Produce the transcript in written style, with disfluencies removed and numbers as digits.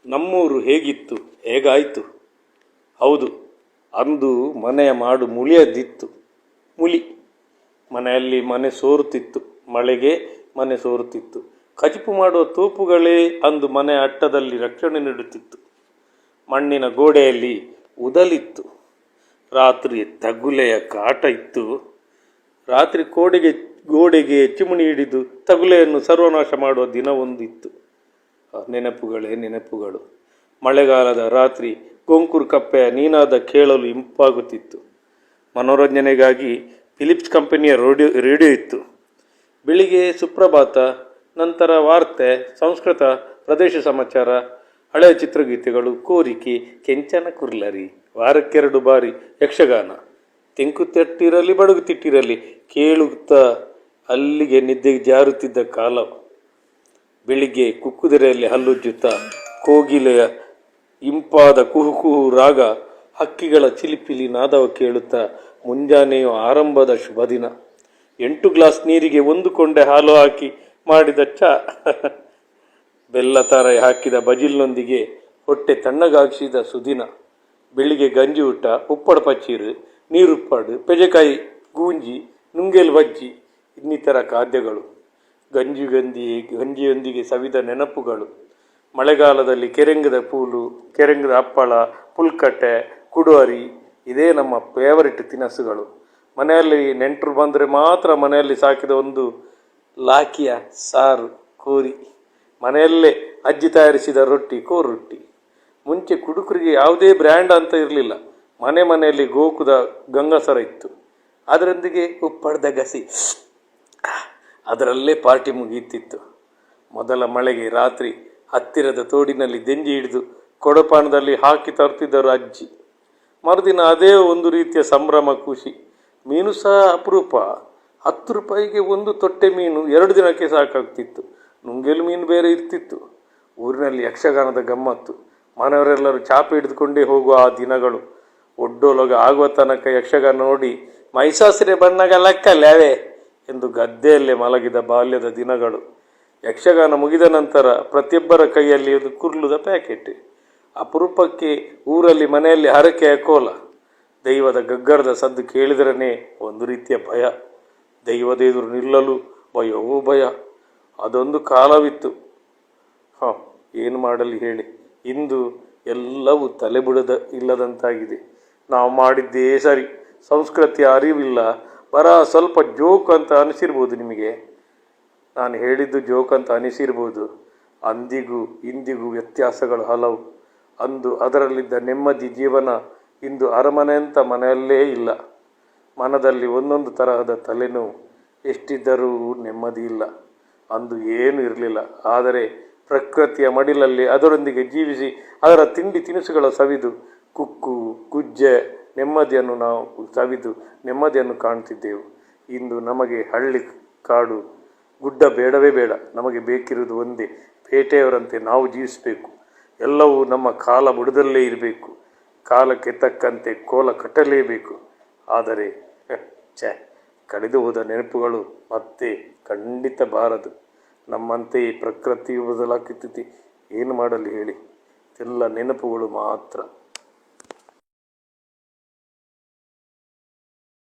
ನಮ್ಮೂರು ಹೇಗಿತ್ತು, ಹೇಗಾಯಿತು? ಹೌದು, ಅಂದು ಮನೆಯ ಮಾಡು ಮುಳಿಯದಿತ್ತು. ಮುಳಿ ಮನೆಯಲ್ಲಿ ಮನೆ ಸೋರುತ್ತಿತ್ತು, ಮಳೆಗೆ ಮನೆ ಸೋರುತ್ತಿತ್ತು. ಕಜಿಪು ಮಾಡುವ ತೋಪುಗಳೇ ಅಂದು ಮನೆ ಅಟ್ಟದಲ್ಲಿ ರಕ್ಷಣೆ ನೀಡುತ್ತಿತ್ತು. ಮಣ್ಣಿನ ಗೋಡೆಯಲ್ಲಿ ಉದಲಿತ್ತು. ರಾತ್ರಿ ತಗುಲೆಯ ಕಾಟ ಇತ್ತು. ರಾತ್ರಿ ಗೋಡೆಗೆ ಚಿಮುಣಿ ಹಿಡಿದು ತಗುಲೆಯನ್ನು ಸರ್ವನಾಶ ಮಾಡುವ ದಿನವೊಂದಿತ್ತು. ನೆನಪುಗಳೇ ನೆನಪುಗಳು. ಮಳೆಗಾಲದ ರಾತ್ರಿ ಗೊಂಕೂರು ಕಪ್ಪೆಯ ನೀನಾದ ಕೇಳಲು ಇಂಪಾಗುತ್ತಿತ್ತು. ಮನೋರಂಜನೆಗಾಗಿ ಫಿಲಿಪ್ಸ್ ಕಂಪನಿಯ ರೇಡಿಯೋ ಇತ್ತು. ಬೆಳಿಗ್ಗೆ ಸುಪ್ರಭಾತ, ನಂತರ ವಾರ್ತೆ, ಸಂಸ್ಕೃತ, ಪ್ರದೇಶ ಸಮಾಚಾರ, ಹಳೆಯ ಚಿತ್ರಗೀತೆಗಳು, ಕೋರಿಕೆ, ಕೆಂಚನ ಕುರ್ಲರಿ, ವಾರಕ್ಕೆರಡು ಬಾರಿ ಯಕ್ಷಗಾನ. ತೆಂಕುತಿಟ್ಟಿರಲಿ ಬಡಗುತಿಟ್ಟಿರಲಿ ಕೇಳುತ್ತಾ ಅಲ್ಲಿಗೆ ನಿದ್ದೆಗೆ ಜಾರುತ್ತಿದ್ದ ಕಾಲ. ಬೆಳಿಗ್ಗೆ ಕುಕ್ಕುದಿರೆಯಲ್ಲಿ ಹಲ್ಲುಜ್ಜುತ್ತಾ ಕೋಗಿಲೆಯ ಇಂಪಾದ ಕುಹು ಕುಹು ರಾಗ, ಹಕ್ಕಿಗಳ ಚಿಲಿಪಿಲಿ ನಾದವ ಕೇಳುತ್ತಾ ಮುಂಜಾನೆಯು ಆರಂಭದ ಶುಭ ದಿನ. 8 ಗ್ಲಾಸ್ ನೀರಿಗೆ 1 ಕೊಂಡೆ ಹಾಲು ಹಾಕಿ ಮಾಡಿದ ಚಾ, ಬೆಲ್ಲ ತರ ಹಾಕಿದ ಬಜಿಲ್ನೊಂದಿಗೆ ಹೊಟ್ಟೆ ತಣ್ಣಗಾಗಿಸಿದ ಸುದಿನ. ಬೆಳಿಗ್ಗೆ ಗಂಜಿ ಊಟ, ಉಪ್ಪಡ ಪಚ್ಚೀರು, ನೀರುಪ್ಪಾಡು, ಪೆಜೆಕಾಯಿ ಗೂಂಜಿ, ನುಂಗೇಲು ಬಜ್ಜಿ, ಇನ್ನಿತರ ಖಾದ್ಯಗಳು. ಗಂಜಿಯೊಂದಿಗೆ ಸವಿದ ನೆನಪುಗಳು. ಮಳೆಗಾಲದಲ್ಲಿ ಕೆರೆಂಗದ ಪೂಲು, ಕೆರೆಂಗದ ಹಪ್ಪಳ, ಪುಲ್ಕಟ್ಟೆ, ಕುಡುವರಿ, ಇದೇ ನಮ್ಮ ಫೇವರಿಟ್ ತಿನಸುಗಳು. ಮನೆಯಲ್ಲಿ ನೆಂಟರು ಬಂದರೆ ಮಾತ್ರ ಮನೆಯಲ್ಲಿ ಸಾಕಿದ ಒಂದು ಲಾಕಿಯ ಸಾರು, ಕೋರಿ. ಮನೆಯಲ್ಲೇ ಅಜ್ಜಿ ತಯಾರಿಸಿದ ರೊಟ್ಟಿ, ಕೋರೊಟ್ಟಿ. ಮುಂಚೆ ಕುಡುಕರಿಗೆ ಯಾವುದೇ ಬ್ರ್ಯಾಂಡ್ ಅಂತ ಇರಲಿಲ್ಲ. ಮನೆಯಲ್ಲಿ ಗೋಕುದ ಗಂಗಸರ ಇತ್ತು. ಅದರೊಂದಿಗೆ ಉಪ್ಪಳದ ಗಸಿ, ಅದರಲ್ಲೇ ಪಾರ್ಟಿ ಮುಗಿಯುತ್ತಿತ್ತು. ಮೊದಲ ಮಳೆಗೆ ರಾತ್ರಿ ಹತ್ತಿರದ ತೋಡಿನಲ್ಲಿ ದೆಂಜಿ ಹಿಡಿದು ಕೊಡಪಾನದಲ್ಲಿ ಹಾಕಿ ತರುತ್ತಿದ್ದರು ಅಜ್ಜಿ. ಮರುದಿನ ಅದೇ ಒಂದು ರೀತಿಯ ಸಂಭ್ರಮ, ಖುಷಿ. ಮೀನು ಸಹ ಅಪರೂಪ. 10 ರೂಪಾಯಿಗೆ ಒಂದು ತೊಟ್ಟೆ ಮೀನು 2 ದಿನಕ್ಕೆ ಸಾಕಾಗ್ತಿತ್ತು. ನುಂಗೇಲು ಮೀನು ಬೇರೆ ಇರ್ತಿತ್ತು. ಊರಿನಲ್ಲಿ ಯಕ್ಷಗಾನದ ಗಮ್ಮತ್ತು. ಮನೆಯವರೆಲ್ಲರೂ ಚಾಪೆ ಹಿಡಿದುಕೊಂಡೇ ಹೋಗುವ ಆ ದಿನಗಳು. ಒಡ್ಡೋಲಗ ಆಗುವ ತನಕ ಯಕ್ಷಗಾನ ನೋಡಿ ಮೈಸಾಸಿರೆ ಬಣ್ಣಗ ಲೆಕ್ಕಲ್ಲವೇ ಎಂದು ಗದ್ದೆಯಲ್ಲೇ ಮಲಗಿದ ಬಾಲ್ಯದ ದಿನಗಳು. ಯಕ್ಷಗಾನ ಮುಗಿದ ನಂತರ ಪ್ರತಿಯೊಬ್ಬರ ಕೈಯಲ್ಲಿ ಒಂದು ಕುರ್ಲುದ ಪ್ಯಾಕೆಟ್. ಅಪರೂಪಕ್ಕೆ ಊರಲ್ಲಿ ಮನೆಯಲ್ಲಿ ಹರಕೆಯ ಕೋಲ. ದೈವದ ಗಗ್ಗರದ ಸದ್ದು ಕೇಳಿದರೇ ಒಂದು ರೀತಿಯ ಭಯ. ದೈವದ ಎದುರು ನಿಲ್ಲಲು ಭಯವೂ ಭಯ. ಅದೊಂದು ಕಾಲವಿತ್ತು. ಏನು ಮಾಡಲಿ ಹೇಳಿ. ಇಂದು ಎಲ್ಲವೂ ತಲೆಬುಡದ ಇಲ್ಲದಂತಾಗಿದೆ. ನಾವು ಮಾಡಿದ್ದೇ ಸರಿ, ಸಂಸ್ಕೃತಿಯ ಅರಿವಿಲ್ಲ. ಸ್ವಲ್ಪ ಜೋಕ್ ಅಂತ ಅನಿಸಿರ್ಬೋದು ನಿಮಗೆ. ನಾನು ಹೇಳಿದ್ದು ಜೋಕ್ ಅಂತ ಅನಿಸಿರ್ಬೋದು. ಅಂದಿಗೂ ಇಂದಿಗೂ ವ್ಯತ್ಯಾಸಗಳು ಹಲವು. ಅಂದು ಅದರಲ್ಲಿದ್ದ ನೆಮ್ಮದಿ ಜೀವನ ಇಂದು ಅರಮನೆಯಂಥ ಮನೆಯಲ್ಲೇ ಇಲ್ಲ. ಮನದಲ್ಲಿ ಒಂದೊಂದು ತರಹದ ತಲೆನೋವು. ಎಷ್ಟಿದ್ದರೂ ನೆಮ್ಮದಿ ಇಲ್ಲ. ಅಂದು ಏನೂ ಇರಲಿಲ್ಲ. ಆದರೆ ಪ್ರಕೃತಿಯ ಮಡಿಲಲ್ಲಿ ಅದರೊಂದಿಗೆ ಜೀವಿಸಿ ಅದರ ತಿಂಡಿ ತಿನಿಸುಗಳ ಸವಿದು ಕುಕ್ಕು ಗುಜ್ಜೆ ನೆಮ್ಮದಿಯನ್ನು ನಾವು ಸವಿದು ನೆಮ್ಮದಿಯನ್ನು ಕಾಣ್ತಿದ್ದೆವು. ಇಂದು ನಮಗೆ ಹಳ್ಳಿ ಕಾಡು ಗುಡ್ಡ ಬೇಡವೇ ಬೇಡ. ನಮಗೆ ಬೇಕಿರುವುದು ಒಂದೇ, ಪೇಟೆಯವರಂತೆ ನಾವು ಜೀವಿಸಬೇಕು. ಎಲ್ಲವೂ ನಮ್ಮ ಕಾಲ ಬುಡದಲ್ಲೇ ಇರಬೇಕು. ಕಾಲಕ್ಕೆ ತಕ್ಕಂತೆ ಕೋಲ ಕಟ್ಟಲೇಬೇಕು. ಆದರೆ ಕಳೆದು ಹೋದ ನೆನಪುಗಳು ಮತ್ತೆ ಖಂಡಿತ ಬಾರದು. ನಮ್ಮಂತೆಯೇ ಪ್ರಕೃತಿಯು ಬದಲಾಗುತ್ತಿದೆ. ಏನು ಮಾಡಲಿ ಹೇಳಿ. ಎಲ್ಲ ನೆನಪುಗಳು ಮಾತ್ರ.